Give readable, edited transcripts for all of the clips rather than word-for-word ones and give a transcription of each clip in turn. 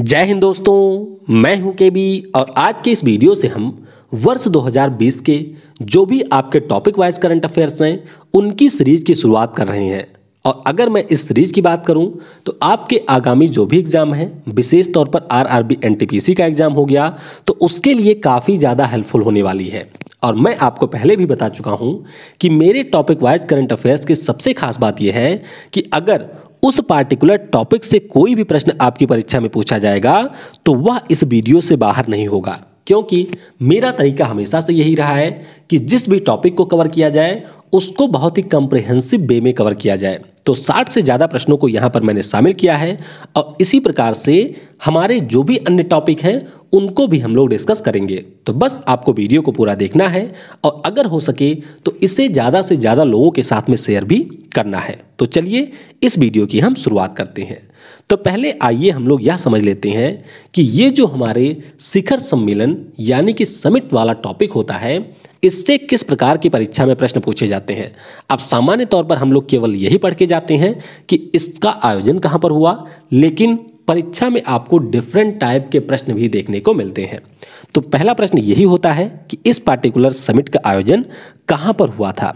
जय हिंद दोस्तों, मैं हूं केबी और आज के इस वीडियो से हम वर्ष 2020 के जो भी आपके टॉपिक वाइज करंट अफेयर्स हैं उनकी सीरीज की शुरुआत कर रहे हैं। और अगर मैं इस सीरीज की बात करूं तो आपके आगामी जो भी एग्जाम है, विशेष तौर पर आरआरबी एनटीपीसी का एग्जाम हो गया, तो उसके लिए काफ़ी ज़्यादा हेल्पफुल होने वाली है। और मैं आपको पहले भी बता चुका हूं कि मेरे टॉपिक वाइज करंट अफेयर्स की सबसे खास बात यह है कि अगर उस पार्टिकुलर टॉपिक से कोई भी प्रश्न आपकी परीक्षा में पूछा जाएगा तो वह इस वीडियो से बाहर नहीं होगा, क्योंकि मेरा तरीका हमेशा से यही रहा है कि जिस भी टॉपिक को कवर किया जाए उसको बहुत ही कॉम्प्रिहेंसिव वे में कवर किया जाए। तो 60 से ज़्यादा प्रश्नों को यहाँ पर मैंने शामिल किया है और इसी प्रकार से हमारे जो भी अन्य टॉपिक हैं उनको भी हम लोग डिस्कस करेंगे। तो बस आपको वीडियो को पूरा देखना है और अगर हो सके तो इसे ज़्यादा से ज़्यादा लोगों के साथ में शेयर भी करना है। तो चलिए इस वीडियो की हम शुरुआत करते हैं। तो पहले आइए हम लोग यह समझ लेते हैं कि ये जो हमारे शिखर सम्मेलन यानी कि समिट वाला टॉपिक होता है, इससे किस प्रकार की परीक्षा में प्रश्न पूछे जाते हैं। अब सामान्य तौर पर हम लोग केवल यही पढ़ के जाते हैं कि इसका आयोजन कहाँ पर हुआ, लेकिन परीक्षा में आपको डिफरेंट टाइप के प्रश्न भी देखने को मिलते हैं। तो पहला प्रश्न यही होता है कि इस पार्टिकुलर समिट का आयोजन कहाँ पर हुआ था।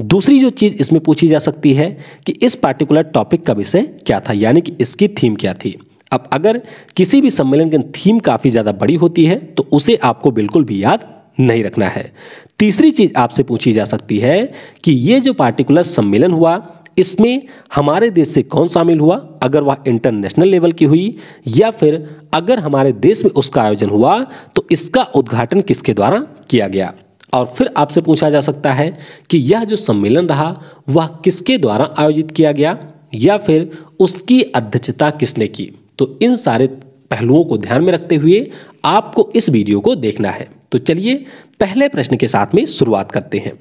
दूसरी जो चीज़ इसमें पूछी जा सकती है कि इस पार्टिकुलर टॉपिक का विषय क्या था, यानी कि इसकी थीम क्या थी। अब अगर किसी भी सम्मेलन की थीम काफ़ी ज़्यादा बड़ी होती है तो उसे आपको बिल्कुल भी याद नहीं रखना है। तीसरी चीज़ आपसे पूछी जा सकती है कि ये जो पार्टिकुलर सम्मेलन हुआ इसमें हमारे देश से कौन शामिल हुआ, अगर वह इंटरनेशनल लेवल की हुई या फिर अगर हमारे देश में उसका आयोजन हुआ तो इसका उद्घाटन किसके द्वारा किया गया। और फिर आपसे पूछा जा सकता है कि यह जो सम्मेलन रहा वह किसके द्वारा आयोजित किया गया या फिर उसकी अध्यक्षता किसने की। तो इन सारे पहलुओं को ध्यान में रखते हुए आपको इस वीडियो को देखना है। तो चलिए पहले प्रश्न के साथ में शुरुआत करते हैं।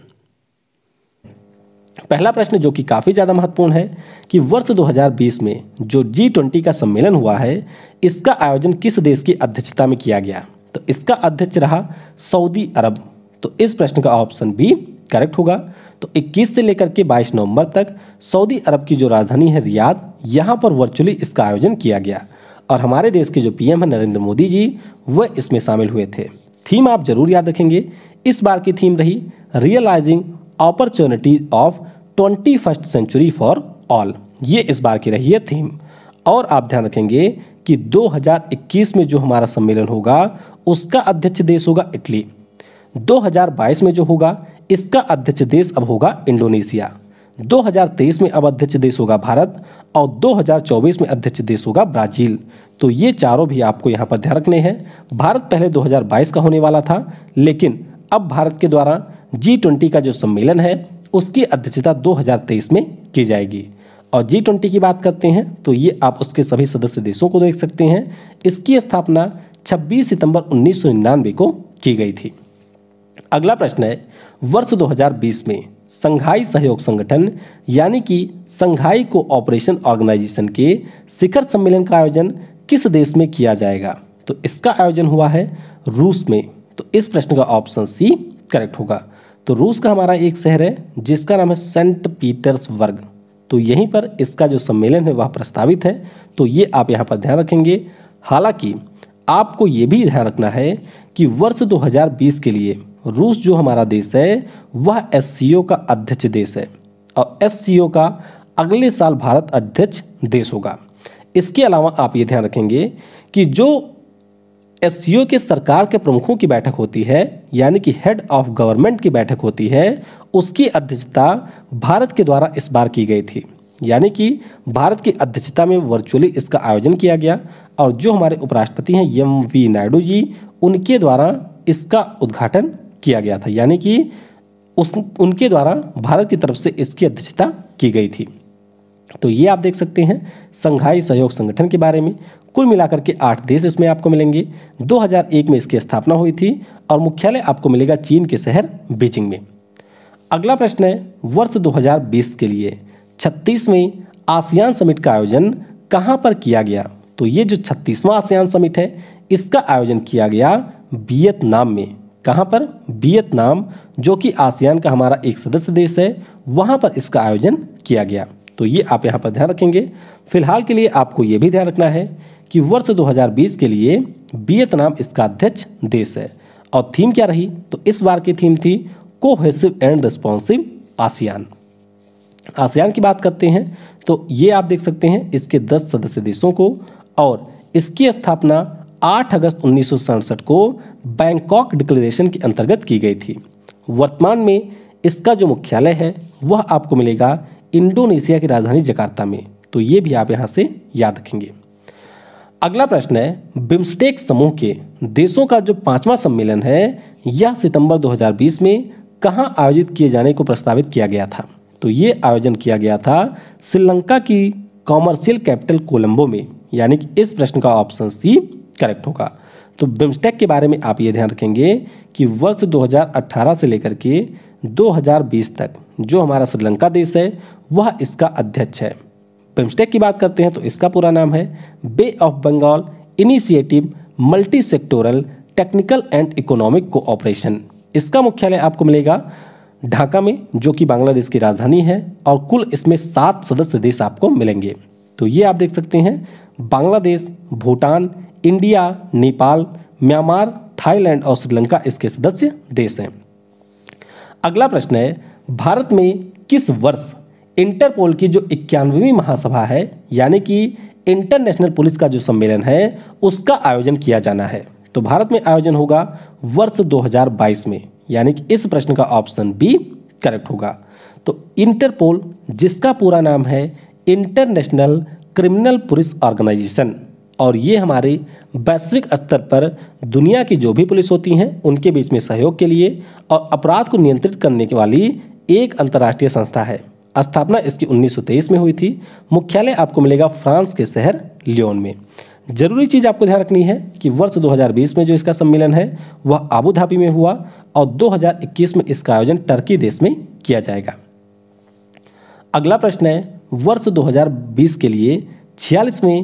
पहला प्रश्न जो कि काफ़ी ज़्यादा महत्वपूर्ण है कि वर्ष 2020 में जो G20 का सम्मेलन हुआ है इसका आयोजन किस देश की अध्यक्षता में किया गया। तो इसका अध्यक्ष रहा सऊदी अरब। तो इस प्रश्न का ऑप्शन बी करेक्ट होगा। तो 21 से लेकर के 22 नवंबर तक सऊदी अरब की जो राजधानी है रियाद, यहाँ पर वर्चुअली इसका आयोजन किया गया और हमारे देश के जो पीएम है नरेंद्र मोदी जी वह इसमें शामिल हुए थे। थीम आप जरूर याद रखेंगे, इस बार की थीम रही realising opportunities of 21st century for all. ये इस बार की रही है थीम। और आप ध्यान रखेंगे कि 2021 में जो हमारा सम्मेलन होगा उसका अध्यक्ष देश होगा इटली। 2022 में जो होगा इसका अध्यक्ष देश अब होगा इंडोनेशिया। 2023 में अब अध्यक्ष देश होगा भारत और 2024 में अध्यक्ष देश होगा ब्राज़ील। तो ये चारों भी आपको यहाँ पर ध्यान रखने हैं। भारत पहले 2022 का होने वाला था, लेकिन अब भारत के द्वारा G20 का जो सम्मेलन है उसकी अध्यक्षता 2023 में की जाएगी। और G20 की बात करते हैं तो ये आप उसके सभी सदस्य देशों को देख सकते हैं। इसकी स्थापना 26 सितंबर 1999 को की गई थी। अगला प्रश्न है वर्ष 2020 में संघाई सहयोग संगठन यानी कि संघाई कोऑपरेशन ऑर्गेनाइजेशन के शिखर सम्मेलन का आयोजन किस देश में किया जाएगा। तो इसका आयोजन हुआ है रूस में। तो इस प्रश्न का ऑप्शन सी करेक्ट होगा। तो रूस का हमारा एक शहर है जिसका नाम है सेंट पीटर्सबर्ग। तो यहीं पर इसका जो सम्मेलन है वह प्रस्तावित है। तो ये आप यहाँ पर ध्यान रखेंगे। हालांकि आपको ये भी ध्यान रखना है कि वर्ष 2020 के लिए रूस जो हमारा देश है वह एससीओ का अध्यक्ष देश है और एससीओ का अगले साल भारत अध्यक्ष देश होगा। इसके अलावा आप ये ध्यान रखेंगे कि जो एससीओ के सरकार के प्रमुखों की बैठक होती है यानी कि हेड ऑफ गवर्नमेंट की बैठक होती है, उसकी अध्यक्षता भारत के द्वारा इस बार की गई थी। यानी कि भारत की अध्यक्षता में वर्चुअली इसका आयोजन किया गया और जो हमारे उपराष्ट्रपति हैं एम.वी. नायडू जी, उनके द्वारा इसका उद्घाटन किया गया था। यानी कि उनके द्वारा भारत की तरफ से इसकी अध्यक्षता की गई थी। तो ये आप देख सकते हैं संघाई सहयोग संगठन के बारे में। कुल मिलाकर के 8 देश इसमें आपको मिलेंगे। 2001 में इसकी स्थापना हुई थी और मुख्यालय आपको मिलेगा चीन के शहर बीजिंग में। अगला प्रश्न है वर्ष 2020 के लिए 36वें आसियान समिट का आयोजन कहाँ पर किया गया। तो ये जो 36वां आसियान समिट है इसका आयोजन किया गया वियतनाम में। कहाँ पर? वियतनाम, जो कि आसियान का हमारा एक सदस्य देश है, वहाँ पर इसका आयोजन किया गया। तो ये आप यहाँ पर ध्यान रखेंगे। फिलहाल के लिए आपको ये भी ध्यान रखना है कि वर्ष 2020 के लिए वियतनाम इसका अध्यक्ष देश है। और थीम क्या रही? तो इस बार की थीम थी cohesive and responsive ASEAN. ASEAN की बात करते हैं तो ये आप देख सकते हैं इसके 10 सदस्य देशों को, और इसकी स्थापना 8 अगस्त 1967 को बैंकॉक डिक्लेरेशन के अंतर्गत की गई थी। वर्तमान में इसका जो मुख्यालय है वह आपको मिलेगा इंडोनेशिया की राजधानी जकार्ता में। तो ये भी आप यहाँ से याद रखेंगे। अगला प्रश्न है, बिम्स्टेक समूह के देशों का जो 5वां सम्मेलन है यह सितंबर 2020 में कहाँ आयोजित किए जाने को प्रस्तावित किया गया था? तो ये आयोजन किया गया था श्रीलंका की कॉमर्शियल कैपिटल कोलंबो में, यानी कि इस प्रश्न का ऑप्शन सी करेक्ट होगा। तो बिम्स्टेक के बारे में आप ये ध्यान रखेंगे कि वर्ष 2018 से लेकर के 2020 तक जो हमारा श्रीलंका देश है वह इसका अध्यक्ष है। बिम्स्टेक की बात करते हैं तो इसका पूरा नाम है bay of Bengal initiative multi sectoral technical and economic cooperation. इसका मुख्यालय आपको मिलेगा ढाका में, जो कि बांग्लादेश की राजधानी है, और कुल इसमें 7 सदस्य देश आपको मिलेंगे। तो ये आप देख सकते हैं Bangladesh, Bhutan, India, Nepal, Myanmar, Thailand और श्रीलंका इसके सदस्य देश हैं। अगला प्रश्न है, भारत में किस वर्ष इंटरपोल की जो 91वीं महासभा है, यानी कि इंटरनेशनल पुलिस का जो सम्मेलन है उसका आयोजन किया जाना है? तो भारत में आयोजन होगा वर्ष 2022 में, यानी कि इस प्रश्न का ऑप्शन बी करेक्ट होगा। तो इंटरपोल, जिसका पूरा नाम है इंटरनेशनल क्रिमिनल पुलिस ऑर्गेनाइजेशन, और ये हमारे वैश्विक स्तर पर दुनिया की जो भी पुलिस होती हैं उनके बीच में सहयोग के लिए और अपराध को नियंत्रित करने वाली एक अंतर्राष्ट्रीय संस्था है। स्थापना इसकी 1923 में हुई थी। मुख्यालय आपको मिलेगा फ्रांस के शहर लियोन में। जरूरी चीज़ आपको ध्यान रखनी है कि वर्ष 2020 में जो इसका सम्मेलन है वह आबू धाबी में हुआ, और 2021 में इसका आयोजन टर्की देश में किया जाएगा। अगला प्रश्न है, वर्ष 2020 के लिए 46वें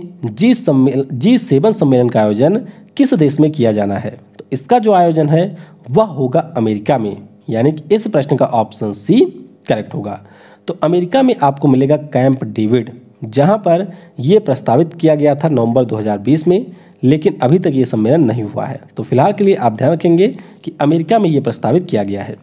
G7 सम्मेलन का आयोजन किस देश में किया जाना है? तो इसका जो आयोजन है वह होगा अमेरिका में, यानी कि इस प्रश्न का ऑप्शन सी करेक्ट होगा। तो अमेरिका में आपको मिलेगा कैंप डेविड, जहां पर यह प्रस्तावित किया गया था नवंबर 2020 में, लेकिन अभी तक ये सम्मेलन नहीं हुआ है। तो फिलहाल के लिए आप ध्यान रखेंगे कि अमेरिका में ये प्रस्तावित किया गया है।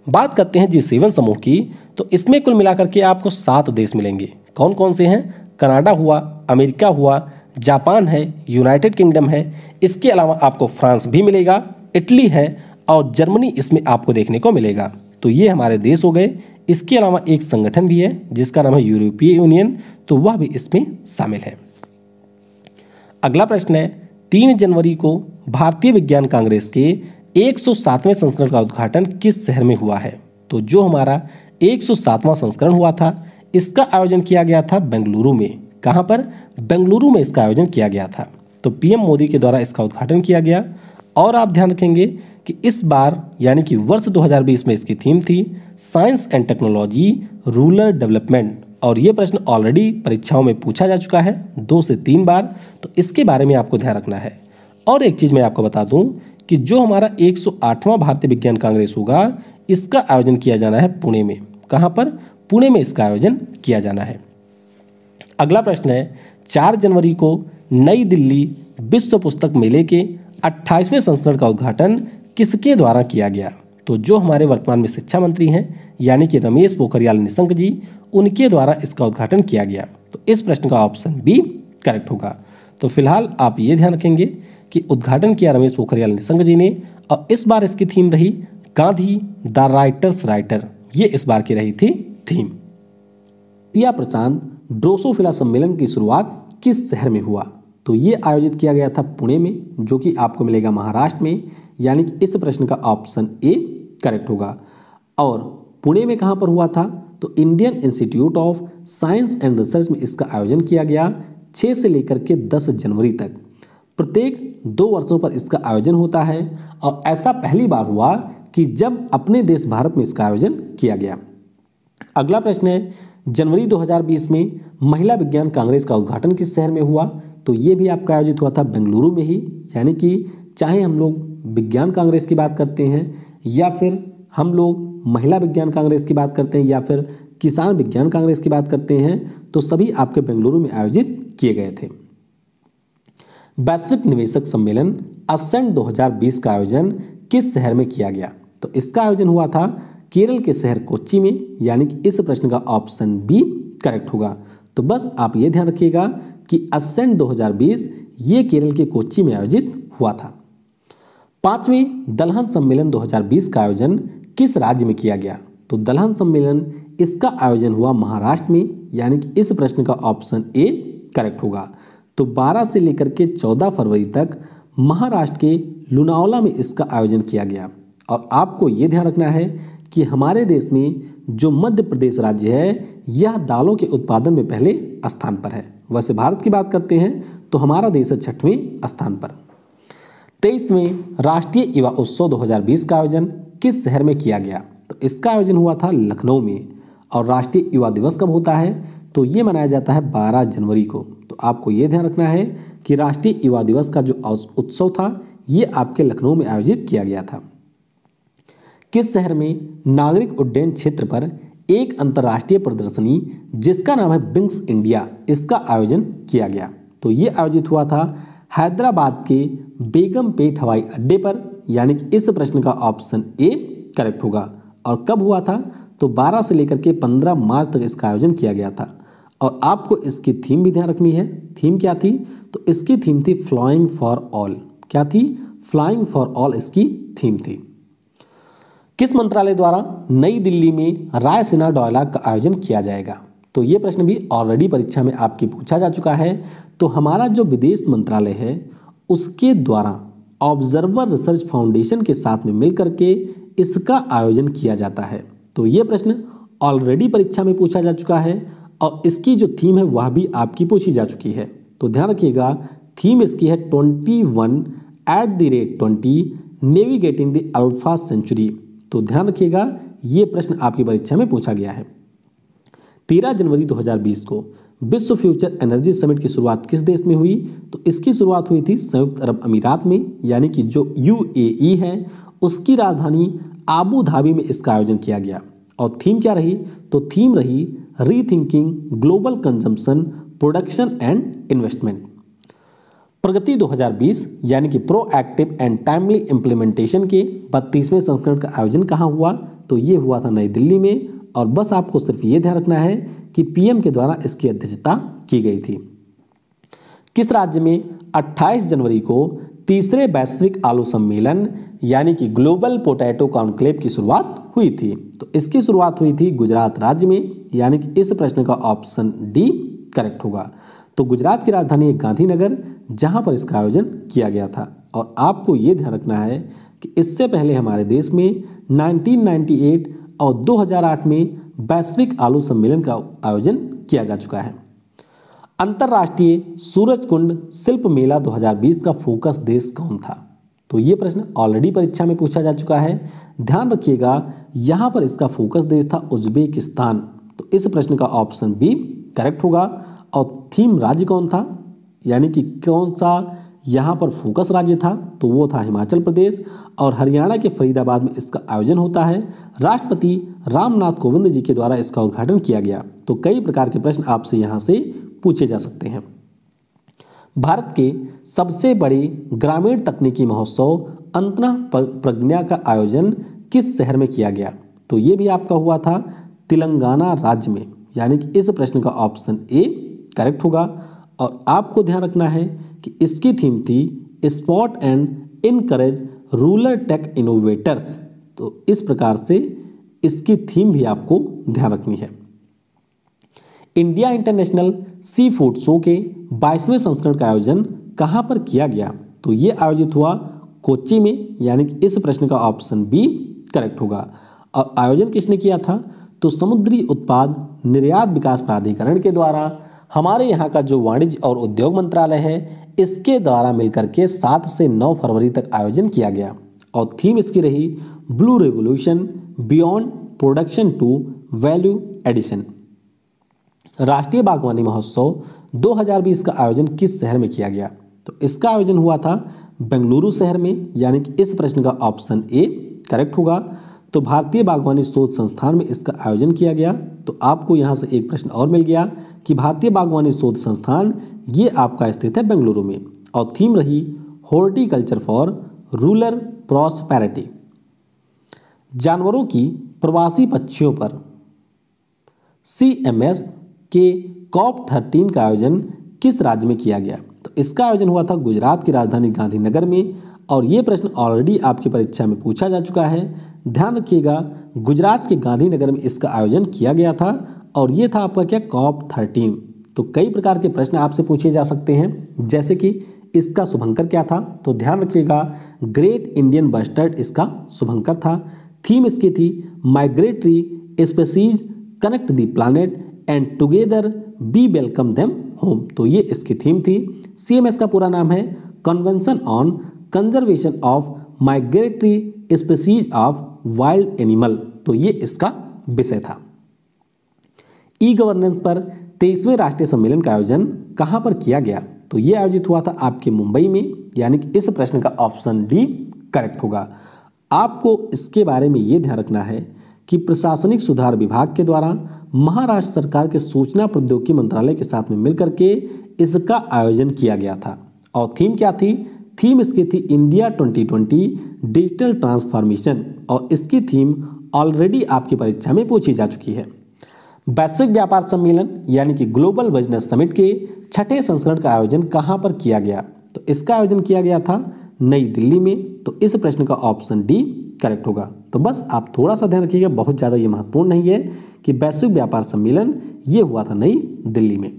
बात करते हैं G7 समूह की, तो इसमें कुल मिलाकर के आपको 7 देश मिलेंगे। कौन कौन से हैं? कनाडा हुआ, अमेरिका हुआ, जापान है, यूनाइटेड किंगडम है, इसके अलावा आपको फ्रांस भी मिलेगा, इटली है और जर्मनी इसमें आपको देखने को मिलेगा। तो ये हमारे देश हो गए। इसके अलावा एक संगठन भी है जिसका नाम है यूरोपीय यूनियन, तो वह भी इसमें शामिल है। अगला प्रश्न है, 3 जनवरी को भारतीय विज्ञान कांग्रेस के 107वें संस्करण का उद्घाटन किस शहर में हुआ है? तो जो हमारा 107वां संस्करण हुआ था इसका आयोजन किया गया था बेंगलुरु में। कहाँ पर? बेंगलुरु में इसका आयोजन किया गया था। तो पीएम मोदी के द्वारा इसका उद्घाटन किया गया। और आप ध्यान रखेंगे कि इस बार यानी कि वर्ष 2020 में इसकी थीम थी science and technology rural development, और ये प्रश्न ऑलरेडी परीक्षाओं में पूछा जा चुका है 2 से 3 बार, तो इसके बारे में आपको ध्यान रखना है। और एक चीज़ मैं आपको बता दूं कि जो हमारा 108वां भारतीय विज्ञान कांग्रेस होगा इसका आयोजन किया जाना है पुणे में। कहाँ पर? पुणे में इसका आयोजन किया जाना है। अगला प्रश्न है, 4 जनवरी को नई दिल्ली विश्व पुस्तक मेले के 28वें संस्करण का उद्घाटन किसके द्वारा किया गया? तो जो हमारे वर्तमान में शिक्षा मंत्री हैं यानी कि रमेश पोखरियाल निशंक जी, उनके द्वारा इसका उद्घाटन किया गया। तो इस प्रश्न का ऑप्शन बी करेक्ट होगा। तो फिलहाल आप ये ध्यान रखेंगे कि उद्घाटन किया रमेश पोखरियाल निशंक जी ने, और इस बार इसकी थीम रही गांधी द राइटर्स राइटर, ये इस बार की रही थी थीम। एशिया प्रशांत ड्रोसोफिला सम्मेलन की शुरुआत किस शहर में हुआ? तो ये आयोजित किया गया था पुणे में, जो कि आपको मिलेगा महाराष्ट्र में, यानी कि इस प्रश्न का ऑप्शन ए करेक्ट होगा। और पुणे में कहाँ पर हुआ था? तो Indian institute of science and research में इसका आयोजन किया गया 6 से लेकर के 10 जनवरी तक। प्रत्येक 2 वर्षों पर इसका आयोजन होता है, और ऐसा पहली बार हुआ कि जब अपने देश भारत में इसका आयोजन किया गया। अगला प्रश्न है, जनवरी 2020 में महिला विज्ञान कांग्रेस का उद्घाटन किस शहर में हुआ? तो ये भी आपका आयोजित हुआ था बेंगलुरु में ही, यानी कि चाहे हम लोग विज्ञान कांग्रेस की बात करते हैं या फिर हम लोग महिला विज्ञान कांग्रेस की बात करते हैं या फिर किसान विज्ञान कांग्रेस की बात करते हैं, तो सभी आपके बेंगलुरु में आयोजित किए गए थे। वैश्विक निवेशक सम्मेलन असेंट 2020 का आयोजन किस शहर में किया गया? तो इसका आयोजन हुआ था केरल के शहर कोच्चि में, यानी कि इस प्रश्न का ऑप्शन बी करेक्ट होगा। तो बस आप ये ध्यान रखिएगा कि असेंट 2020 ये केरल के कोच्चि में आयोजित हुआ था। 5वें दलहन सम्मेलन 2020 का आयोजन किस राज्य में किया गया? तो दलहन सम्मेलन इसका आयोजन हुआ महाराष्ट्र में, यानी कि इस प्रश्न का ऑप्शन ए करेक्ट होगा। तो 12 से लेकर के 14 फरवरी तक महाराष्ट्र के लोनावला में इसका आयोजन किया गया। और आपको ये ध्यान रखना है कि हमारे देश में जो मध्य प्रदेश राज्य है यह दालों के उत्पादन में पहले स्थान पर है। वैसे भारत की बात करते हैं तो हमारा देश है 6वें स्थान पर। 23वें राष्ट्रीय युवा उत्सव 2020 का आयोजन किस शहर में किया गया? तो इसका आयोजन हुआ था लखनऊ में। और राष्ट्रीय युवा दिवस कब होता है? तो ये मनाया जाता है 12 जनवरी को। तो आपको ये ध्यान रखना है कि राष्ट्रीय युवा दिवस का जो उत्सव था ये आपके लखनऊ में आयोजित किया गया था। किस शहर में नागरिक उड्डयन क्षेत्र पर एक अंतर्राष्ट्रीय प्रदर्शनी जिसका नाम है विंग्स इंडिया, इसका आयोजन किया गया? तो ये आयोजित हुआ था हैदराबाद के बेगमपेट हवाई अड्डे पर, यानी कि इस प्रश्न का ऑप्शन ए करेक्ट होगा। और कब हुआ था? तो 12 से लेकर के 15 मार्च तक इसका आयोजन किया गया था। और आपको इसकी थीम भी ध्यान रखनी है। थीम क्या थी? तो इसकी थीम थी फ्लाइंग फॉर ऑल। क्या थी? फ्लाइंग फॉर ऑल इसकी थीम थी। किस मंत्रालय द्वारा नई दिल्ली में रायसीना डायलॉग का आयोजन किया जाएगा? तो ये प्रश्न भी ऑलरेडी परीक्षा में आपकी पूछा जा चुका है। तो हमारा जो विदेश मंत्रालय है उसके द्वारा ऑब्जर्वर रिसर्च फाउंडेशन के साथ में मिलकर के इसका आयोजन किया जाता है। तो ये प्रश्न ऑलरेडी परीक्षा में पूछा जा चुका है और इसकी जो थीम है वह भी आपकी पूछी जा चुकी है। तो ध्यान रखिएगा, थीम इसकी है 21@20 नेविगेटिंग द अल्फा सेंचुरी। तो ध्यान रखिएगा ये प्रश्न आपकी परीक्षा में पूछा गया है। 13 जनवरी 2020 को विश्व फ्यूचर एनर्जी समिट की शुरुआत किस देश में हुई? तो इसकी शुरुआत हुई थी संयुक्त अरब अमीरात में, यानी कि जो UAE है उसकी राजधानी आबू धाबी में इसका आयोजन किया गया। और थीम क्या रही? तो थीम रही rethinking global consumption production and investment. Pragati 2020 यानी कि प्रोएक्टिव एंड टाइमली इम्प्लीमेंटेशन के 32वें संस्करण का आयोजन कहाँ हुआ? तो ये हुआ था नई दिल्ली में। और बस आपको सिर्फ ये ध्यान रखना है कि PM के द्वारा इसकी अध्यक्षता की गई थी। किस राज्य में 28 जनवरी को तीसरे वैश्विक आलू सम्मेलन यानी कि ग्लोबल पोटैटो कॉन्क्लेव की शुरुआत हुई थी? तो इसकी शुरुआत हुई थी गुजरात राज्य में, यानी कि इस प्रश्न का ऑप्शन डी करेक्ट होगा। तो गुजरात की राजधानी है गांधीनगर, जहां पर इसका आयोजन किया गया था। और आपको ये ध्यान रखना है कि इससे पहले हमारे देश में 1998 और 2008 में वैश्विक आलू सम्मेलन का आयोजन किया जा चुका है। अंतर्राष्ट्रीय सूरजकुंड शिल्प मेला 2020 का फोकस देश कौन था? तो ये प्रश्न ऑलरेडी परीक्षा में पूछा जा चुका है। ध्यान रखिएगा यहाँ पर इसका फोकस देश था उज्बेकिस्तान। तो इस प्रश्न का ऑप्शन बी करेक्ट होगा। और थीम राज्य कौन था, यानी कि कौन सा यहाँ पर फोकस राज्य था? तो वो था हिमाचल प्रदेश। और हरियाणा के फरीदाबाद में इसका आयोजन होता है। राष्ट्रपति रामनाथ कोविंद जी के द्वारा इसका उद्घाटन किया गया। तो कई प्रकार के प्रश्न आपसे यहाँ से पूछे जा सकते हैं। भारत के सबसे बड़े ग्रामीण तकनीकी महोत्सव अंतः प्रज्ञा का आयोजन किस शहर में किया गया? तो ये भी आपका हुआ था तेलंगाना राज्य में, यानी कि इस प्रश्न का ऑप्शन ए करेक्ट होगा। और आपको ध्यान रखना है कि इसकी थीम थी spot and encourage rural tech innovators. तो इस प्रकार से इसकी थीम भी आपको ध्यान रखनी है। India international sea food show के 22वें संस्करण का आयोजन कहाँ पर किया गया? तो ये आयोजित हुआ कोच्चि में, यानी कि इस प्रश्न का ऑप्शन बी करेक्ट होगा। और आयोजन किसने किया था? तो समुद्री उत्पाद निर्यात विकास प्राधिकरण के द्वारा हमारे यहाँ का जो वाणिज्य और उद्योग मंत्रालय है इसके द्वारा मिलकर के 7 से 9 फरवरी तक आयोजन किया गया। और थीम इसकी रही blue revolution beyond production to value addition. राष्ट्रीय बागवानी महोत्सव 2020 का आयोजन किस शहर में किया गया? तो इसका आयोजन हुआ था बेंगलुरु शहर में, यानी कि इस प्रश्न का ऑप्शन ए करेक्ट होगा। तो भारतीय बागवानी शोध संस्थान में इसका आयोजन किया गया। तो आपको यहाँ से एक प्रश्न और मिल गया कि भारतीय बागवानी शोध संस्थान ये आपका स्थित है बेंगलुरु में। और थीम रही हॉर्टिकल्चर फॉर रूरल प्रॉस्पेरिटी। जानवरों की प्रवासी पक्षियों पर CMS के COP13 का आयोजन किस राज्य में किया गया? तो इसका आयोजन हुआ था गुजरात की राजधानी गांधीनगर में, और ये प्रश्न ऑलरेडी आपकी परीक्षा में पूछा जा चुका है। ध्यान रखिएगा, गुजरात के गांधीनगर में इसका आयोजन किया गया था, और ये था आपका क्या, COP13। तो कई प्रकार के प्रश्न आपसे पूछे जा सकते हैं, जैसे कि इसका शुभंकर क्या था? तो ध्यान रखिएगा, ग्रेट इंडियन बस्टर्ड इसका शुभंकर था। थीम इसकी थी migratory species connect the planet and together we welcome them home. तो ये इसकी थीम थी। CMS का पूरा नाम है convention on conservation of migratory species of wild animal. तो ये इसका विषय था। ई गवर्नेंस पर 23वें राष्ट्रीय सम्मेलन का आयोजन कहां पर किया गया? तो ये आयोजित हुआ था आपके मुंबई में, यानी कि इस प्रश्न का ऑप्शन डी करेक्ट होगा। आपको इसके बारे में ये ध्यान रखना है कि प्रशासनिक सुधार विभाग के द्वारा महाराष्ट्र सरकार के सूचना प्रौद्योगिकी मंत्रालय के साथ में मिलकर के इसका आयोजन किया गया था। और थीम क्या थी? थीम इसकी थी इंडिया 2020 डिजिटल ट्रांसफॉर्मेशन, और इसकी थीम ऑलरेडी आपकी परीक्षा में पूछी जा चुकी है। वैश्विक व्यापार सम्मेलन यानी कि ग्लोबल बिजनेस समिट के 6ठे संस्करण का आयोजन कहां पर किया गया? तो इसका आयोजन किया गया था नई दिल्ली में। तो इस प्रश्न का ऑप्शन डी करेक्ट होगा। तो बस आप थोड़ा सा ध्यान रखिएगा, बहुत ज़्यादा ये महत्वपूर्ण नहीं है कि वैश्विक व्यापार सम्मेलन ये हुआ था नई दिल्ली में।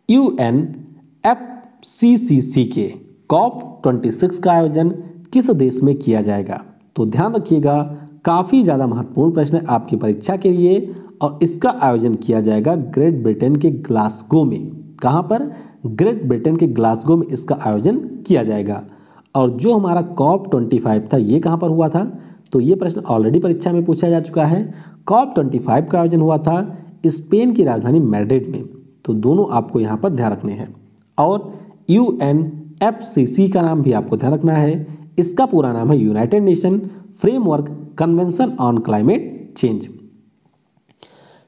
UNFCCC के COP26 का आयोजन किस देश में किया जाएगा? तो ध्यान रखिएगा, काफ़ी ज़्यादा महत्वपूर्ण प्रश्न है आपकी परीक्षा के लिए, और इसका आयोजन किया जाएगा ग्रेट ब्रिटेन के ग्लासगो में। कहाँ पर? ग्रेट ब्रिटेन के ग्लासगो में इसका आयोजन किया जाएगा। और जो हमारा COP25 था ये कहाँ पर हुआ था? तो ये प्रश्न ऑलरेडी परीक्षा में पूछा जा चुका है। COP25 का आयोजन हुआ था स्पेन की राजधानी मैड्रिड में। तो दोनों आपको यहाँ पर ध्यान रखने हैं। और UNFCCC का नाम भी आपको ध्यान रखना है। इसका पूरा नाम है United nation framework convention on climate change.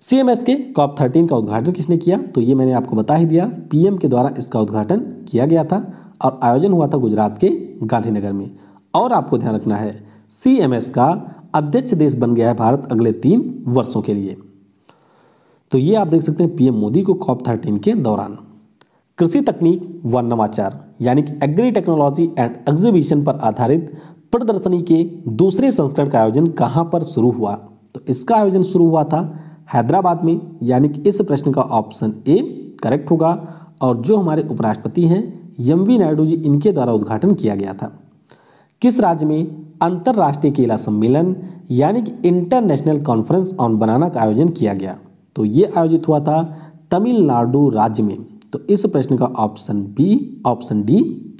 CMS के COP13 का उद्घाटन किसने किया? तो ये मैंने आपको बता ही दिया, PM के द्वारा इसका उद्घाटन किया गया था, और आयोजन हुआ था गुजरात के गांधीनगर में। और आपको ध्यान रखना है, CMS का अध्यक्ष देश बन गया है भारत अगले 3 वर्षों के लिए। तो ये आप देख सकते हैं PM मोदी को COP13 के दौरान। कृषि तकनीक व नवाचार यानी कि एग्री टेक्नोलॉजी एंड एग्जीबिशन पर आधारित प्रदर्शनी के दूसरे संस्करण का आयोजन कहाँ पर शुरू हुआ? तो इसका आयोजन शुरू हुआ था हैदराबाद में, यानी कि इस प्रश्न का ऑप्शन ए करेक्ट होगा। और जो हमारे उपराष्ट्रपति हैं MV नायडू जी, इनके द्वारा उद्घाटन किया गया था। किस राज्य में अंतर्राष्ट्रीय केला सम्मेलन यानी कि इंटरनेशनल कॉन्फ्रेंस ऑन बनाना का आयोजन किया गया? तो ये आयोजित हुआ था तमिलनाडु राज्य में। तो इस प्रश्न का ऑप्शन डी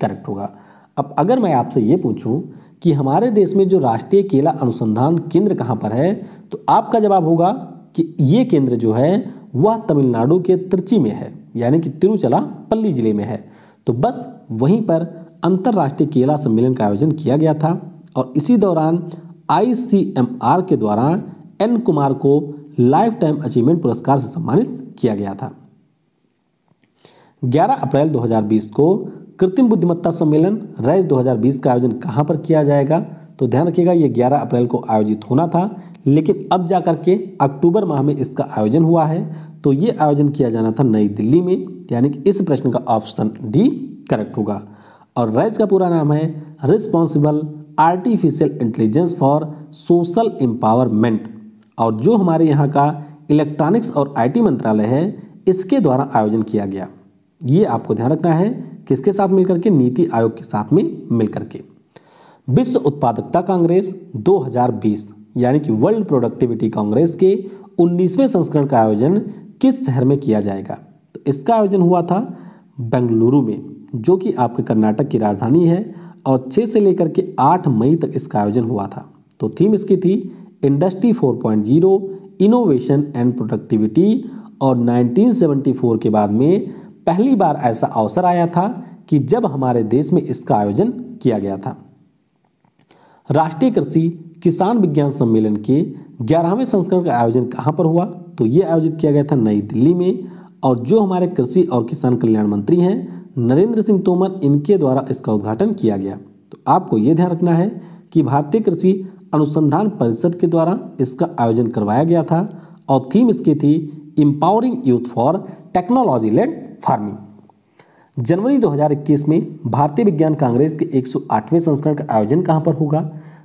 करेक्ट होगा। अब अगर मैं आपसे ये पूछूं कि हमारे देश में जो राष्ट्रीय केला अनुसंधान केंद्र कहाँ पर है, तो आपका जवाब होगा कि ये केंद्र जो है वह तमिलनाडु के त्रिची में है, यानी कि तिरुचिरापल्ली जिले में है। तो बस वहीं पर अंतर्राष्ट्रीय केला सम्मेलन का आयोजन किया गया था, और इसी दौरान ICMR के द्वारा N कुमार को लाइफ टाइम अचीवमेंट पुरस्कार से सम्मानित किया गया था। 11 अप्रैल 2020 को कृत्रिम बुद्धिमत्ता सम्मेलन RAISE 2020 का आयोजन कहां पर किया जाएगा? तो ध्यान रखिएगा, ये 11 अप्रैल को आयोजित होना था, लेकिन अब जाकर के अक्टूबर माह में इसका आयोजन हुआ है। तो ये आयोजन किया जाना था नई दिल्ली में, यानी कि इस प्रश्न का ऑप्शन डी करेक्ट होगा। और RAISE का पूरा नाम है responsible artificial intelligence for social empowerment, और जो हमारे यहाँ का इलेक्ट्रॉनिक्स और IT मंत्रालय है इसके द्वारा आयोजन किया गया। ये आपको ध्यान रखना है, किसके साथ मिलकर के? नीति आयोग के साथ में मिलकर के। विश्व उत्पादकता कांग्रेस 2020 यानी कि वर्ल्ड प्रोडक्टिविटी कांग्रेस के 19वें संस्करण का आयोजन किस शहर में किया जाएगा? तो इसका आयोजन हुआ था बेंगलुरु में, जो कि आपके कर्नाटक की राजधानी है, और 6 से लेकर के 8 मई तक इसका आयोजन हुआ था। तो थीम इसकी थी इंडस्ट्री 4.0 इनोवेशन एंड प्रोडक्टिविटी, और 1974 के बाद में पहली बार ऐसा अवसर आया था कि जब हमारे देश में इसका आयोजन किया गया था। राष्ट्रीय कृषि किसान विज्ञान सम्मेलन के 11वें संस्करण का आयोजन कहाँ पर हुआ? तो ये आयोजित किया गया था नई दिल्ली में, और जो हमारे कृषि और किसान कल्याण मंत्री हैं नरेंद्र सिंह तोमर, इनके द्वारा इसका उद्घाटन किया गया। तो आपको ये ध्यान रखना है कि भारतीय कृषि अनुसंधान परिषद के द्वारा इसका आयोजन करवाया गया था और थीम इसकी थी empowering youth for technology led farming. जनवरी 2021 में भारतीय विज्ञान कांग्रेस के 108वें संस्करण का आयोजन कहाँ पर होगा?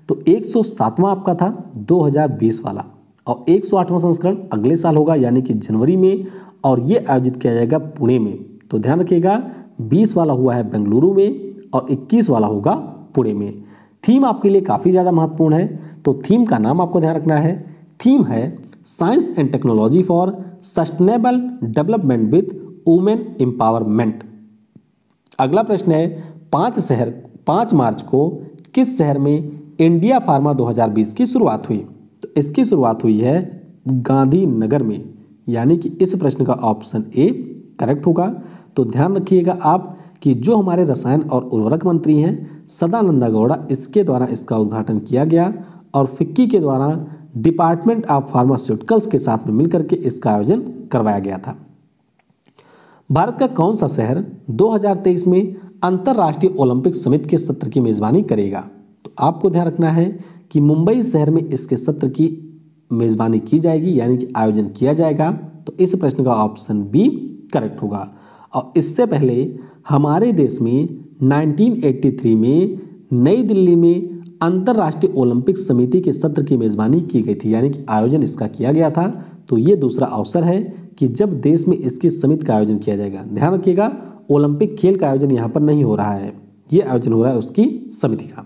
तो 107वां आपका था 2020 वाला, और 108वां संस्करण अगले साल होगा यानी कि जनवरी में, और ये आयोजित किया जाएगा पुणे में। तो ध्यान रखिएगा, 20 वाला हुआ है बेंगलुरु में और 21 वाला होगा पुणे में। थीम आपके लिए काफ़ी ज़्यादा महत्वपूर्ण है, तो थीम का नाम आपको ध्यान रखना है। थीम है science and technology for sustainable development with women empowerment. अगला प्रश्न है 5 मार्च को किस शहर में इंडिया फार्मा 2020 की शुरुआत हुई? तो इसकी शुरुआत हुई है गांधीनगर में, यानी कि इस प्रश्न का ऑप्शन ए करेक्ट होगा। तो ध्यान रखिएगा आप कि जो हमारे रसायन और उर्वरक मंत्री हैं सदानंद गौड़ा, इसके द्वारा इसका उद्घाटन किया गया और फिक्की के द्वारा डिपार्टमेंट ऑफ फार्मास्यूटिकल्स के साथ में मिलकर के इसका आयोजन करवाया गया था। भारत का कौन सा शहर 2023 में अंतर्राष्ट्रीय ओलंपिक समिति के सत्र की मेजबानी करेगा? तो आपको ध्यान रखना है कि मुंबई शहर में इसके सत्र की मेजबानी की जाएगी, यानी कि आयोजन किया जाएगा। तो इस प्रश्न का ऑप्शन बी करेक्ट होगा। और इससे पहले हमारे देश में 1983 में नई दिल्ली में अंतर्राष्ट्रीय ओलंपिक समिति के सत्र की मेजबानी की गई थी, यानी कि आयोजन इसका किया गया था। तो ये दूसरा अवसर है कि जब देश में इसकी समिति का आयोजन किया जाएगा। ध्यान रखिएगा, ओलंपिक खेल का आयोजन यहाँ पर नहीं हो रहा है, ये आयोजन हो रहा है उसकी समिति का।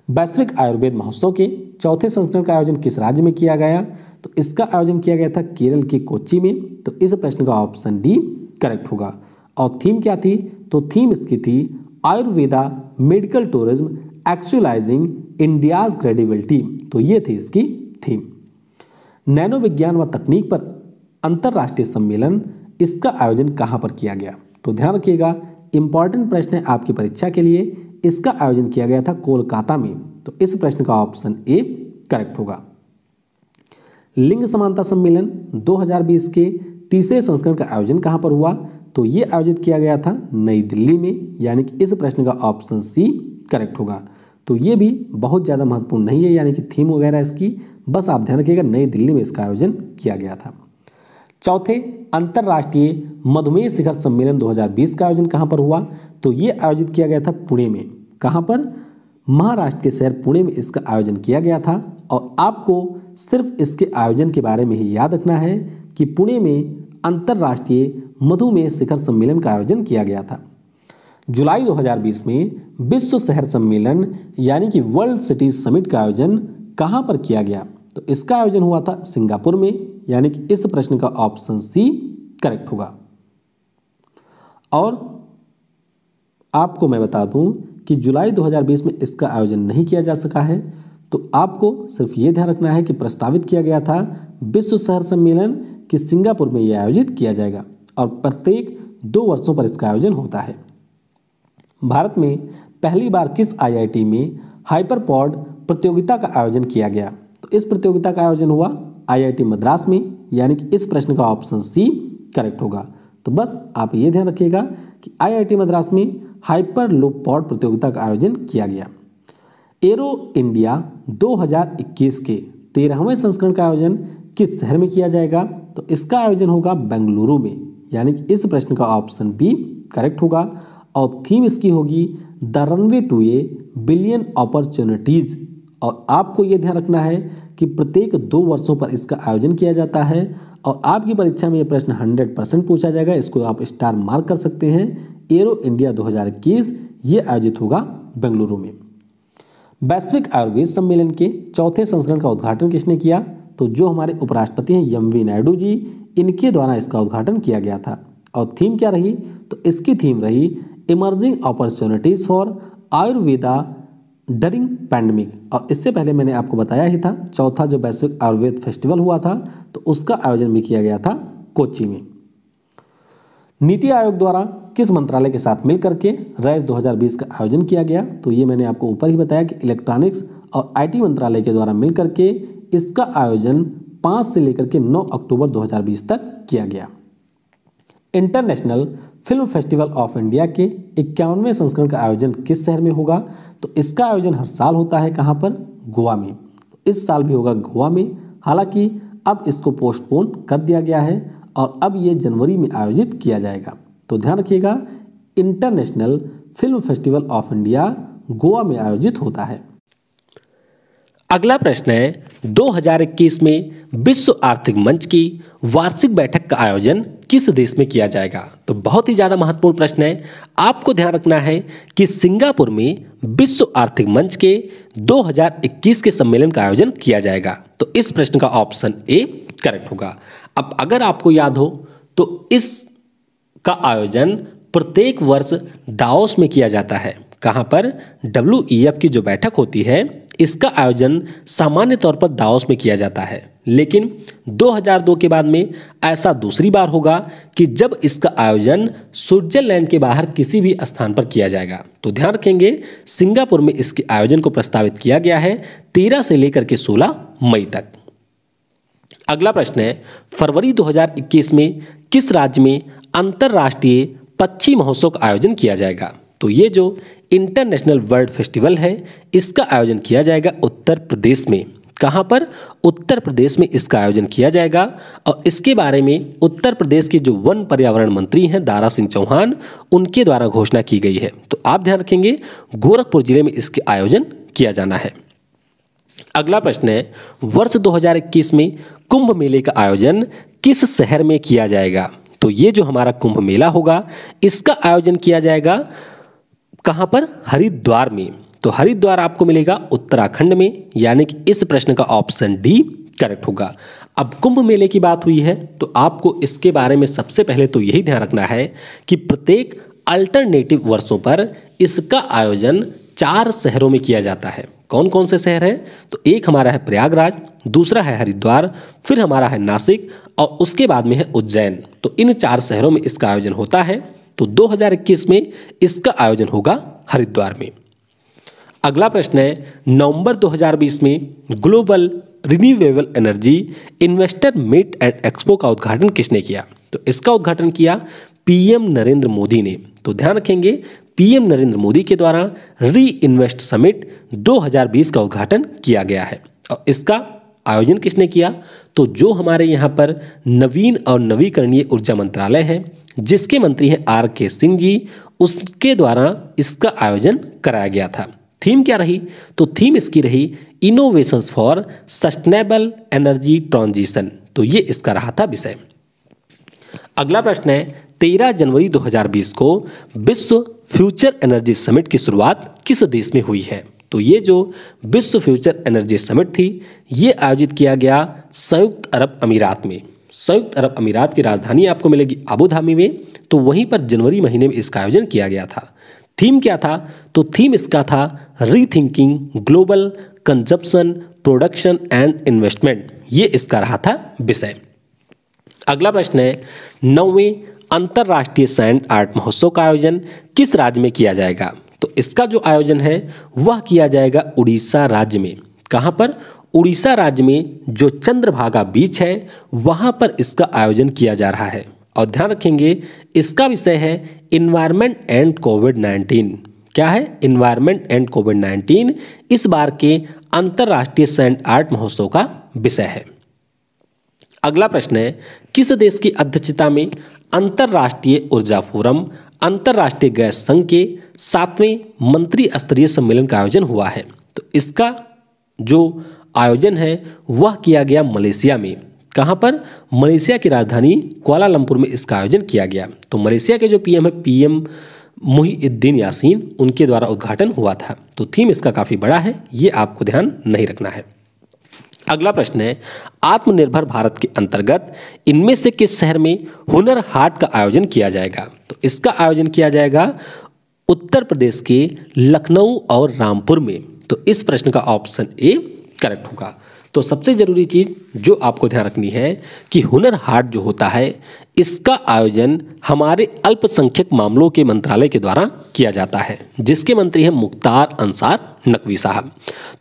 वैश्विक आयुर्वेद महोत्सव के 4थे संस्करण का आयोजन किस राज्य में किया गया? तो इसका आयोजन किया गया था केरल के कोच्चि में। तो इस प्रश्न का ऑप्शन डी करेक्ट होगा। और थीम क्या थी? तो थीम इसकी थी Ayurveda medical tourism actualising India's credibility. तो ये थी इसकी थीम। नैनो विज्ञान व तकनीक पर अंतर्राष्ट्रीय सम्मेलन, इसका आयोजन कहाँ पर किया गया? तो ध्यान रखिएगा, इंपॉर्टेंट प्रश्न है आपकी परीक्षा के लिए। इसका आयोजन किया गया था कोलकाता में। तो इस प्रश्न का ऑप्शन ए करेक्ट होगा। लिंग समानता सम्मेलन 2020 के 3रे संस्करण का आयोजन कहाँ पर हुआ? तो ये आयोजित किया गया था नई दिल्ली में, यानी कि इस प्रश्न का ऑप्शन सी करेक्ट होगा। तो ये भी बहुत ज़्यादा महत्वपूर्ण नहीं है, यानी कि थीम वगैरह इसकी, बस आप ध्यान रखिएगा नई दिल्ली में इसका आयोजन किया गया था। 4थे अंतर्राष्ट्रीय मधुमेह शिखर सम्मेलन 2020 का आयोजन कहाँ पर हुआ? तो ये आयोजित किया गया था पुणे में। कहाँ पर? महाराष्ट्र के शहर पुणे में इसका आयोजन किया गया था। और आपको सिर्फ इसके आयोजन के बारे में ही याद रखना है कि पुणे में अंतर्राष्ट्रीय मधुमेह शिखर सम्मेलन का आयोजन किया गया था। जुलाई 2020 में विश्व शहर सम्मेलन यानी कि वर्ल्ड सिटीज समिट का आयोजन कहाँ पर किया गया? तो इसका आयोजन हुआ था सिंगापुर में, यानी कि इस प्रश्न का ऑप्शन सी करेक्ट होगा। और आपको मैं बता दूं कि जुलाई 2020 में इसका आयोजन नहीं किया जा सका है। तो आपको सिर्फ ये ध्यान रखना है कि प्रस्तावित किया गया था विश्व शहर सम्मेलन कि सिंगापुर में यह आयोजित किया जाएगा और प्रत्येक 2 वर्षों पर इसका आयोजन होता है। भारत में पहली बार किस आईआईटी में हाइपरपॉड प्रतियोगिता का आयोजन किया गया? तो इस प्रतियोगिता का आयोजन हुआ आईआईटी मद्रास में, यानी कि इस प्रश्न का ऑप्शन सी करेक्ट होगा। तो बस आप ये ध्यान रखिएगा कि आईआईटी मद्रास में हाइपर लूप पॉड प्रतियोगिता का आयोजन किया गया। एरो इंडिया 2021 के 13वें संस्करण का आयोजन किस शहर में किया जाएगा? तो इसका आयोजन होगा बेंगलुरु में, यानी कि इस प्रश्न का ऑप्शन बी करेक्ट होगा। और थीम इसकी होगी the runway to a billion opportunities. और आपको ये ध्यान रखना है कि प्रत्येक 2 वर्षों पर इसका आयोजन किया जाता है और आपकी परीक्षा में ये प्रश्न 100% पूछा जाएगा। इसको आप स्टार मार्क कर सकते हैं। एरो इंडिया 2021 ये आयोजित होगा बेंगलुरु में। वैश्विक आयुर्वेद सम्मेलन के 4थे संस्करण का उद्घाटन किसने किया? तो जो हमारे उपराष्ट्रपति हैं एम.वी. नायडू जी, इनके द्वारा इसका उद्घाटन किया गया था। और थीम क्या रही? तो इसकी थीम रही emerging opportunities for Ayurveda during pandemic. और इससे पहले मैंने आपको बताया ही था, चौथा जो वैश्विक आयुर्वेद फेस्टिवल हुआ था तो उसका आयोजन भी किया गया था कोच्चि में। नीति आयोग द्वारा किस मंत्रालय के साथ मिलकर के रेस 2020 का आयोजन किया गया? तो ये मैंने आपको ऊपर ही बताया कि इलेक्ट्रॉनिक्स और आईटी मंत्रालय के द्वारा मिलकर के इसका आयोजन 5 से लेकर के 9 अक्टूबर 2020 तक किया गया। International film festival of India के 51वें संस्करण का आयोजन किस शहर में होगा? तो इसका आयोजन हर साल होता है कहाँ पर? गोवा में। तो इस साल भी होगा गोवा में। हालांकि अब इसको पोस्टपोन कर दिया गया है और अब ये जनवरी में आयोजित किया जाएगा। तो ध्यान रखिएगा, international film festival of India Goa में आयोजित होता है। अगला प्रश्न है, 2021 में विश्व आर्थिक मंच की वार्षिक बैठक का आयोजन किस देश में किया जाएगा? तो बहुत ही ज़्यादा महत्वपूर्ण प्रश्न है। आपको ध्यान रखना है कि सिंगापुर में विश्व आर्थिक मंच के 2021 के सम्मेलन का आयोजन किया जाएगा। तो इस प्रश्न का ऑप्शन ए करेक्ट होगा। अब अगर आपको याद हो तो इसका आयोजन प्रत्येक वर्ष दाओस में किया जाता है। कहाँ पर? WEF की जो बैठक होती है इसका आयोजन सामान्य तौर पर दाओस में किया जाता है, लेकिन 2002 के बाद में ऐसा दूसरी बार होगा कि जब इसका आयोजन स्विट्जरलैंड के बाहर किसी भी स्थान पर किया जाएगा। तो ध्यान रखेंगे, सिंगापुर में इसके आयोजन को प्रस्तावित किया गया है 13 से लेकर के 16 मई तक। अगला प्रश्न है, फरवरी 2021 में किस राज्य में अंतर्राष्ट्रीय पक्षी महोत्सव का आयोजन किया जाएगा? तो ये जो इंटरनेशनल बर्ड फेस्टिवल है इसका आयोजन किया जाएगा उत्तर प्रदेश में। कहाँ पर? उत्तर प्रदेश में इसका आयोजन किया जाएगा और इसके बारे में उत्तर प्रदेश के जो वन पर्यावरण मंत्री हैं दारा सिंह चौहान, उनके द्वारा घोषणा की गई है। तो आप ध्यान रखेंगे, गोरखपुर जिले में इसके आयोजन किया जाना है। अगला प्रश्न है, वर्ष 2021 में कुंभ मेले का आयोजन किस शहर में किया जाएगा? तो ये जो हमारा कुंभ मेला होगा इसका आयोजन किया जाएगा कहाँ पर? हरिद्वार में। तो हरिद्वार आपको मिलेगा उत्तराखंड में, यानी कि इस प्रश्न का ऑप्शन डी करेक्ट होगा। अब कुंभ मेले की बात हुई है तो आपको इसके बारे में सबसे पहले तो यही ध्यान रखना है कि प्रत्येक अल्टरनेटिव वर्षों पर इसका आयोजन 4 शहरों में किया जाता है। कौन कौन से शहर हैं? तो एक हमारा है प्रयागराज, दूसरा है हरिद्वार, फिर हमारा है नासिक और उसके बाद में है उज्जैन। तो इन 4 शहरों में इसका आयोजन होता है। तो 2021 में इसका आयोजन होगा हरिद्वार में। अगला प्रश्न है, नवंबर 2020 में global renewable energy investor meet and expo का उद्घाटन किसने किया? तो इसका उद्घाटन किया पीएम नरेंद्र मोदी ने। तो ध्यान रखेंगे, पीएम नरेंद्र मोदी के द्वारा री इन्वेस्ट समिट 2020 का उद्घाटन किया गया है। और इसका आयोजन किसने किया? तो जो हमारे यहाँ पर नवीन और नवीकरणीय ऊर्जा मंत्रालय है जिसके मंत्री हैं RK सिंह जी, उसके द्वारा इसका आयोजन कराया गया था। थीम क्या रही? तो थीम इसकी रही innovations for sustainable energy transition. तो ये इसका रहा था विषय। अगला प्रश्न है, 13 जनवरी 2020 को विश्व फ्यूचर एनर्जी समिट की शुरुआत किस देश में हुई है? तो ये जो विश्व फ्यूचर एनर्जी समिट थी ये आयोजित किया गया संयुक्त अरब अमीरात में। संयुक्त अरब अमीरात की राजधानी आपको मिलेगी अबू धाबी में। तो वहीं पर जनवरी महीने में इसका आयोजन किया गया था। थीम क्या था? तो थीम इसका था rethinking global consumption production and investment. ये इसका रहा था विषय। अगला प्रश्न है, 9वें अंतर्राष्ट्रीय सैंड आर्ट महोत्सव का आयोजन किस राज्य में किया जाएगा? तो इसका जो आयोजन है वह किया जाएगा उड़ीसा राज्य में। कहाँ पर? उड़ीसा राज्य में जो चंद्रभागा बीच है वहाँ पर इसका आयोजन किया जा रहा है। और ध्यान रखेंगे इसका विषय है इन्वायरमेंट एंड कोविड-19। क्या है? इन्वायरमेंट एंड कोविड-19 इस बार के अंतर्राष्ट्रीय सैंड आर्ट महोत्सव का विषय है। अगला प्रश्न है, किस देश की अध्यक्षता में अंतर्राष्ट्रीय ऊर्जा फोरम अंतर्राष्ट्रीय गैस संघ के 7वें मंत्री स्तरीय सम्मेलन का आयोजन हुआ है? तो इसका जो आयोजन है वह किया गया मलेशिया में। कहाँ पर? मलेशिया की राजधानी कुआलालंपुर में इसका आयोजन किया गया। तो मलेशिया के जो पीएम है पीएम मुहिउद्दीन यासीन, उनके द्वारा उद्घाटन हुआ था। तो थीम इसका काफ़ी बड़ा है, ये आपको ध्यान नहीं रखना है। अगला प्रश्न है, आत्मनिर्भर भारत के अंतर्गत इनमें से किस शहर में हुनर हाट का आयोजन किया जाएगा? तो इसका आयोजन किया जाएगा उत्तर प्रदेश के लखनऊ और रामपुर में। तो इस प्रश्न का ऑप्शन ए करेक्ट होगा। तो सबसे जरूरी चीज जो आपको ध्यान रखनी है कि हुनर हाट जो होता है इसका आयोजन हमारे अल्पसंख्यक मामलों के मंत्रालय के द्वारा किया जाता है, जिसके मंत्री हैं मुख्तार अंसार नकवी साहब।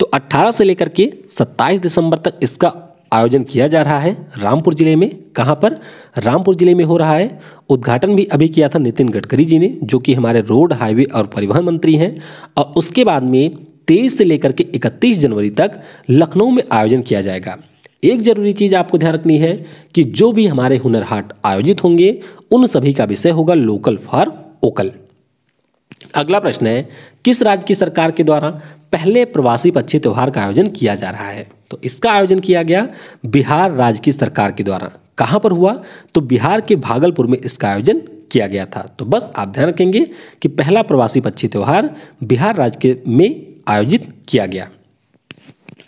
तो 18 से लेकर के 27 दिसंबर तक इसका आयोजन किया जा रहा है रामपुर जिले में। कहाँ पर? रामपुर जिले में हो रहा है। उद्घाटन भी अभी किया था नितिन गडकरी जी ने, जो कि हमारे रोड, हाईवे और परिवहन मंत्री हैं। और उसके बाद में 23 से लेकर के 31 जनवरी तक लखनऊ में आयोजन किया जाएगा। एक जरूरी चीज़ आपको ध्यान रखनी है कि जो भी हमारे हुनर हाट आयोजित होंगे उन सभी का विषय होगा लोकल फॉर वोकल। अगला प्रश्न है, किस राज्य की सरकार के द्वारा पहले प्रवासी पक्षी त्योहार का आयोजन किया जा रहा है? तो इसका आयोजन किया गया बिहार राज्य की सरकार के द्वारा। कहां पर हुआ? तो बिहार के भागलपुर में इसका आयोजन किया गया था। तो बस आप ध्यान रखेंगे कि पहला प्रवासी पक्षी त्योहार बिहार राज्य में आयोजित किया गया।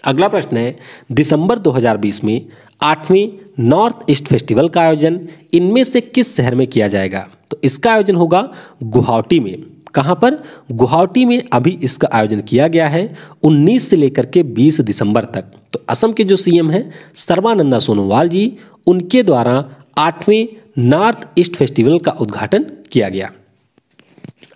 अगला प्रश्न है, दिसंबर 2020 में 8वें नॉर्थ ईस्ट फेस्टिवल का आयोजन इनमें से किस शहर में किया जाएगा? तो इसका आयोजन होगा गुवाहाटी में। कहां पर? गुवाहाटी में अभी इसका आयोजन किया गया है 19 से लेकर के 20 दिसंबर तक। तो असम के जो सीएम हैं सर्बानंद सोनोवाल जी, उनके द्वारा 8वें नॉर्थ ईस्ट फेस्टिवल का उद्घाटन किया गया।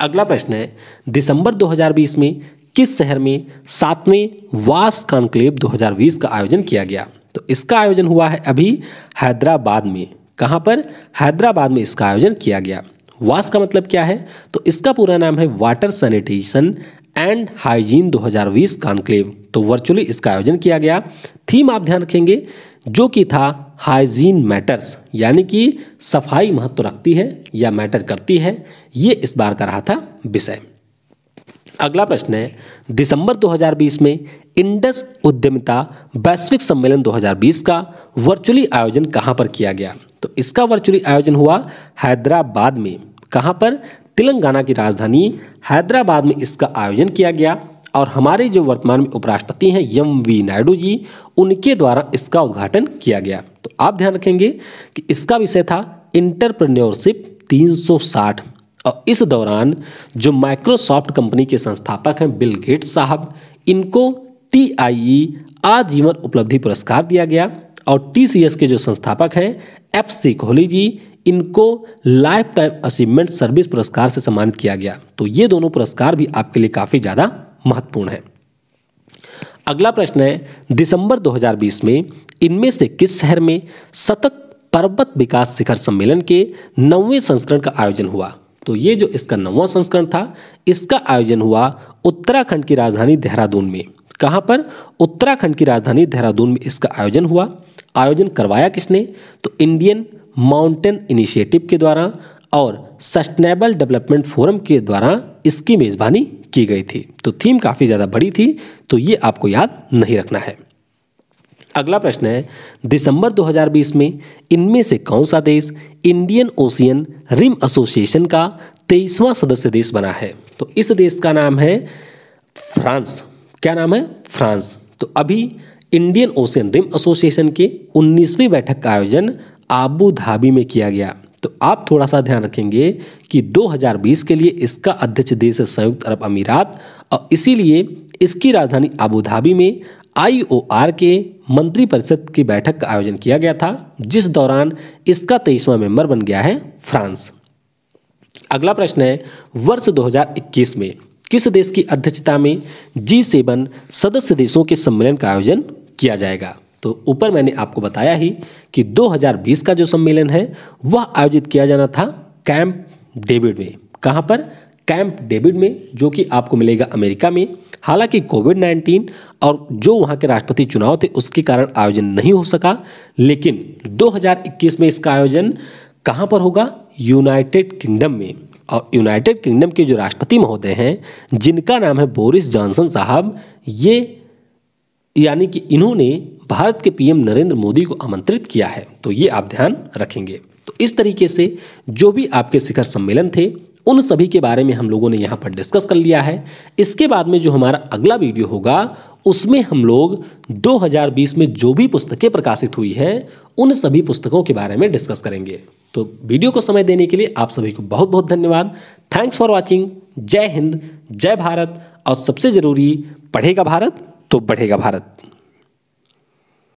अगला प्रश्न है, दिसंबर 2020 में किस शहर में 7वें वास कॉन्क्लेव 2020 का आयोजन किया गया? तो इसका आयोजन हुआ है अभी हैदराबाद में। कहां पर? हैदराबाद में इसका आयोजन किया गया। वास का मतलब क्या है? तो इसका पूरा नाम है water sanitation and hygiene 2020 conclave. तो वर्चुअली इसका आयोजन किया गया। थीम आप ध्यान रखेंगे जो कि था हाइजीन मैटर्स, यानी कि सफाई महत्व रखती है या मैटर करती है, ये इस बार का रहा था विषय। अगला प्रश्न है, दिसंबर 2020 में इंडस उद्यमिता वैश्विक सम्मेलन 2020 का वर्चुअली आयोजन कहां पर किया गया? तो इसका वर्चुअली आयोजन हुआ हैदराबाद में। कहां पर? तेलंगाना की राजधानी हैदराबाद में इसका आयोजन किया गया। और हमारे जो वर्तमान में उपराष्ट्रपति हैं एम.वी. नायडू जी, उनके द्वारा इसका उद्घाटन किया गया। तो आप ध्यान रखेंगे कि इसका विषय था एंटरप्रेन्योरशिप 360। और इस दौरान जो माइक्रोसॉफ्ट कंपनी के संस्थापक हैं बिल गेट्स साहब, इनको TIE आजीवन उपलब्धि पुरस्कार दिया गया। और TCS के जो संस्थापक हैं FC कोहली जी, इनको लाइफ टाइम अचीवमेंट सर्विस पुरस्कार से सम्मानित किया गया। तो ये दोनों पुरस्कार भी आपके लिए काफ़ी ज़्यादा महत्वपूर्ण है। अगला प्रश्न है, दिसंबर 2020 में इनमें से किस शहर में सतत पर्वत विकास शिखर सम्मेलन के 9वें संस्करण का आयोजन हुआ? तो ये जो इसका 9वां संस्करण था, इसका आयोजन हुआ उत्तराखंड की राजधानी देहरादून में। कहां पर? उत्तराखंड की राजधानी देहरादून में इसका आयोजन हुआ। आयोजन करवाया किसने? तो इंडियन माउंटेन इनिशिएटिव के द्वारा और सस्टेनेबल डेवलपमेंट फोरम के द्वारा इसकी मेजबानी की गई थी। तो थीम काफ़ी ज़्यादा बड़ी थी, तो ये आपको याद नहीं रखना है। अगला प्रश्न है, दिसंबर 2020 में इनमें से कौन सा देश इंडियन ओशियन रिम एसोसिएशन का 23वां सदस्य देश बना है? तो इस देश का नाम है फ्रांस। क्या नाम है? फ्रांस। तो अभी इंडियन ओशियन रिम एसोसिएशन के 19वीं बैठक का आयोजन आबू धाबी में किया गया। तो आप थोड़ा सा ध्यान रखेंगे कि 2020 के लिए इसका अध्यक्ष देश है संयुक्त अरब अमीरात, और इसीलिए इसकी राजधानी आबू धाबी में IOR के मंत्री परिषद की बैठक का आयोजन किया गया था, जिस दौरान इसका 23वां मेंबर बन गया है फ्रांस। अगला प्रश्न है, वर्ष 2021 में किस देश की अध्यक्षता में G7 सदस्य देशों के सम्मेलन का आयोजन किया जाएगा? तो ऊपर मैंने आपको बताया ही कि 2020 का जो सम्मेलन है वह आयोजित किया जाना था कैंप डेविड में। कहां पर? कैंप डेविड में, जो कि आपको मिलेगा अमेरिका में। हालांकि कोविड-19 और जो वहां के राष्ट्रपति चुनाव थे उसके कारण आयोजन नहीं हो सका, लेकिन 2021 में इसका आयोजन कहां पर होगा? यूनाइटेड किंगडम में। और यूनाइटेड किंगडम के जो राष्ट्रपति महोदय हैं, जिनका नाम है बोरिस जॉनसन साहब, ये यानी कि इन्होंने भारत के PM नरेंद्र मोदी को आमंत्रित किया है। तो ये आप ध्यान रखेंगे। तो इस तरीके से जो भी आपके शिखर सम्मेलन थे उन सभी के बारे में हम लोगों ने यहाँ पर डिस्कस कर लिया है। इसके बाद में जो हमारा अगला वीडियो होगा उसमें हम लोग 2020 में जो भी पुस्तकें प्रकाशित हुई हैं उन सभी पुस्तकों के बारे में डिस्कस करेंगे। तो वीडियो को समय देने के लिए आप सभी को बहुत बहुत धन्यवाद। Thanks for watching. जय हिंद, जय भारत, और सबसे जरूरी, पढ़ेगा भारत तो बढ़ेगा भारत।